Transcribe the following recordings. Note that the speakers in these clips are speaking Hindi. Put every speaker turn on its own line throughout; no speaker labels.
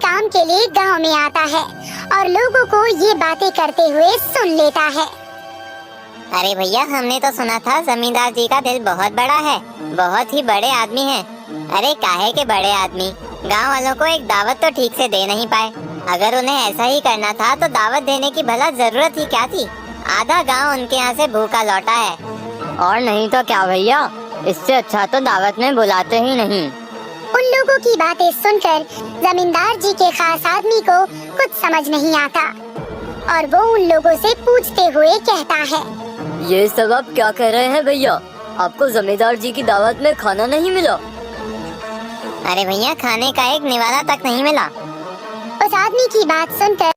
काम के लिए गांव में आता है और लोगों को ये बातें करते हुए सुन लेता है।
अरे भैया, हमने तो सुना था जमींदार जी का दिल बहुत बड़ा है, बहुत ही बड़े आदमी हैं। अरे काहे के बड़े आदमी, गांव वालों को एक दावत तो ठीक से दे नहीं पाए। अगर उन्हें ऐसा ही करना था तो दावत देने की भला जरूरत ही क्या थी। आधा गांव उनके यहाँ से भूखा लौटा है।
और नहीं तो क्या भैया, इससे अच्छा तो दावत में बुलाते ही नहीं।
उन लोगों की बातें सुनकर जमींदार जी के खास आदमी को कुछ समझ नहीं आता और वो उन लोगों से पूछते हुए कहता है,
ये सब आप क्या कह रहे हैं भैया? आपको जमींदार जी की दावत में खाना नहीं मिला?
अरे भैया, खाने का एक निवाला तक नहीं मिला।
उस आदमी की बात सुनकर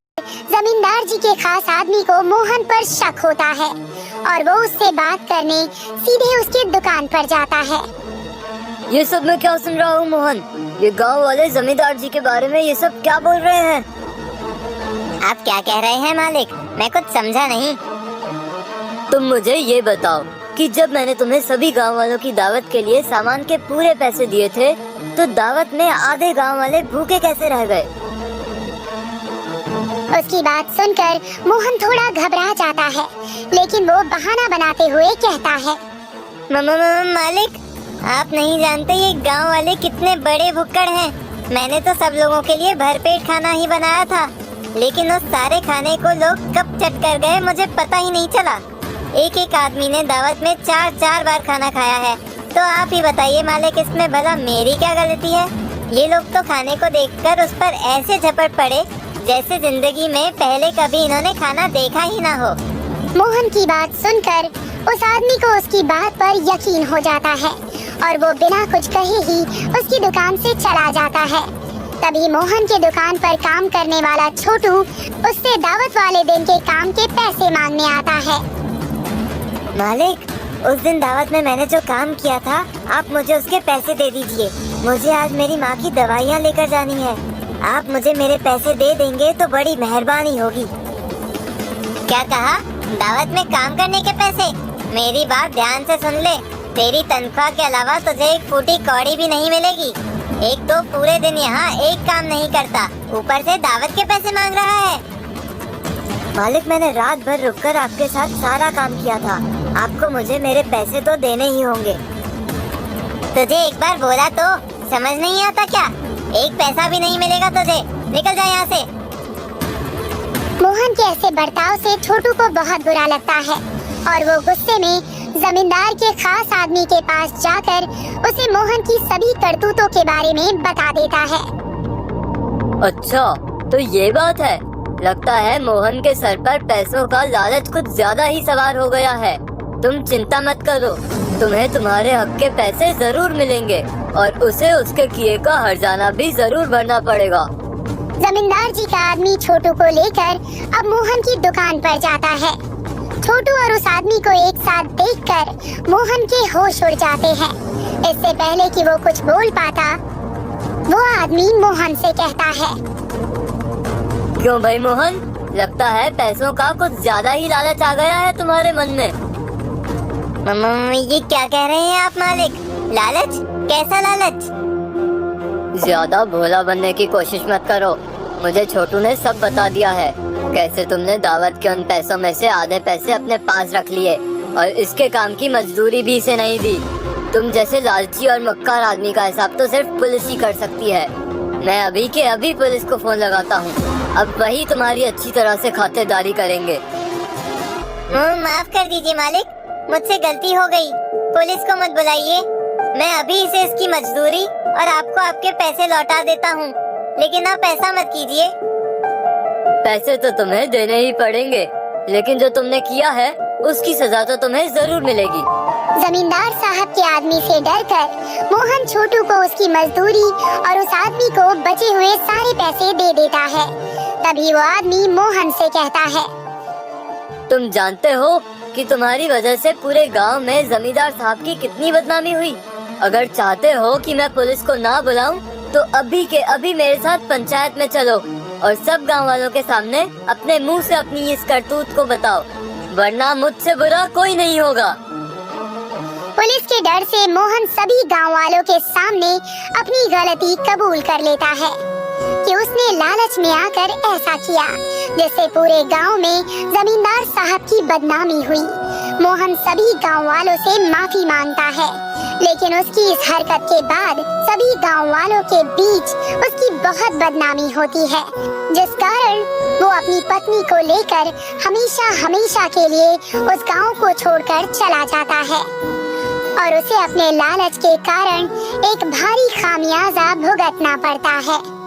जमींदार जी के खास आदमी को मोहन पर शक होता है और वो उससे बात करने सीधे उसकी दुकान पर जाता है।
ये सब मैं क्या सुन रहा हूँ मोहन? ये गांव वाले जमींदार जी के बारे में ये सब क्या बोल रहे हैं?
आप क्या कह रहे हैं मालिक? मैं कुछ समझा नहीं।
तुम मुझे ये बताओ कि जब मैंने तुम्हें सभी गांव वालों की दावत के लिए सामान के पूरे पैसे दिए थे, तो दावत में आधे गांव वाले भूखे कैसे रह गए?
उसकी बात सुनकर मोहन थोड़ा घबरा जाता है, लेकिन वो बहाना बनाते हुए कहता है,
मालिक, आप नहीं जानते ये गांव वाले कितने बड़े भुक्कड़ हैं। मैंने तो सब लोगों के लिए भरपेट खाना ही बनाया था, लेकिन उस सारे खाने को लोग कब चट कर गए मुझे पता ही नहीं चला। एक एक आदमी ने दावत में 4-4 बार खाना खाया है। तो आप ही बताइए मालिक, इसमें भला मेरी क्या गलती है? ये लोग तो खाने को देखकर उस पर ऐसे झपट पड़े जैसे जिंदगी में पहले कभी इन्होंने खाना देखा ही ना हो।
मोहन की बात सुनकर उस आदमी को उसकी बात पर यकीन हो जाता है और वो बिना कुछ कहे ही उसकी दुकान से चला जाता है। तभी मोहन की दुकान पर काम करने वाला छोटू उससे दावत वाले दिन के काम के पैसे मांगने आता है।
मालिक, उस दिन दावत में मैंने जो काम किया था, आप मुझे उसके पैसे दे दीजिए। मुझे आज मेरी माँ की दवाइयाँ लेकर जानी है। आप मुझे मेरे पैसे दे देंगे तो बड़ी मेहरबानी होगी। क्या कहा? दावत में काम करने के पैसे? मेरी बात ध्यान से सुन ले। तेरी तनख्वाह के अलावा तुझे एक फूटी कौड़ी भी नहीं मिलेगी। एक तो पूरे दिन यहाँ एक काम नहीं करता, ऊपर से दावत के पैसे मांग रहा है। मालिक, मैंने रात भर रुककर आपके साथ सारा काम किया था। आपको मुझे मेरे पैसे तो देने ही होंगे। तुझे एक बार बोला तो समझ नहीं आता क्या? एक पैसा भी नहीं मिलेगा तुझे। निकल जा यहाँ से।
मोहन के ऐसे बर्ताव से छोटू को बहुत बुरा लगता है और वो गुस्से में जमींदार के खास आदमी के पास जाकर उसे मोहन की सभी करतूतों के बारे में बता देता है।
अच्छा, तो ये बात है। लगता है मोहन के सर पर पैसों का लालच कुछ ज्यादा ही सवार हो गया है। तुम चिंता मत करो, तुम्हें तुम्हारे हक के पैसे जरूर मिलेंगे और उसे उसके किए का हर्जाना भी जरूर भरना पड़ेगा।
जमींदार जी का आदमी छोटू को लेकर अब मोहन की दुकान पर जाता है। छोटू और उस आदमी को एक साथ देखकर मोहन के होश उड़ जाते हैं। इससे पहले कि वो कुछ बोल पाता, वो आदमी मोहन से कहता है,
क्यों भाई मोहन, लगता है पैसों का कुछ ज्यादा ही लालच आ गया है तुम्हारे मन में।
ये क्या कह रहे हैं आप मालिक? लालच? कैसा लालच?
ज्यादा भोला बनने की कोशिश मत करो। मुझे छोटू ने सब बता दिया है, कैसे तुमने दावत के उन पैसों में से आधे पैसे अपने पास रख लिए और इसके काम की मजदूरी भी इसे नहीं दी। तुम जैसे लालची और मक्कार आदमी का हिसाब तो सिर्फ पुलिस ही कर सकती है। मैं अभी के अभी पुलिस को फोन लगाता हूँ। अब वही तुम्हारी अच्छी तरह से खातिरदारी करेंगे।
माफ कर दीजिए मालिक, मुझसे गलती हो गई। पुलिस को मत बुलाइए। मैं अभी इसे इसकी मजदूरी और आपको आपके पैसे लौटा देता हूँ, लेकिन आप ऐसा मत कीजिए।
पैसे तो तुम्हें देने ही पड़ेंगे, लेकिन जो तुमने किया है उसकी सजा तो तुम्हें जरूर मिलेगी।
जमींदार साहब के आदमी से डरकर मोहन छोटू को उसकी मजदूरी और उस आदमी को बचे हुए सारे पैसे दे देता है। तभी वो आदमी मोहन से कहता है,
तुम जानते हो कि तुम्हारी वजह से पूरे गांव में जमींदार साहब की कितनी बदनामी हुई। अगर चाहते हो कि मैं पुलिस को ना बुलाऊं, तो अभी के अभी मेरे साथ पंचायत में चलो और सब गांव वालों के सामने अपने मुंह से अपनी इस करतूत को बताओ, वरना मुझसे बुरा कोई नहीं होगा।
पुलिस के डर से मोहन सभी गांव वालों के सामने अपनी गलती कबूल कर लेता है। कि उसने लालच में आकर ऐसा किया, जिससे पूरे गांव में जमींदार साहब की बदनामी हुई। मोहन सभी गांव वालों से माफी मांगता है, लेकिन उसकी इस हरकत के बाद सभी गांव वालों के बीच उसकी बहुत बदनामी होती है, जिस कारण वो अपनी पत्नी को लेकर हमेशा हमेशा के लिए उस गांव को छोड़कर चला जाता है और उसे अपने लालच के कारण एक भारी खामियाजा भुगतना पड़ता है।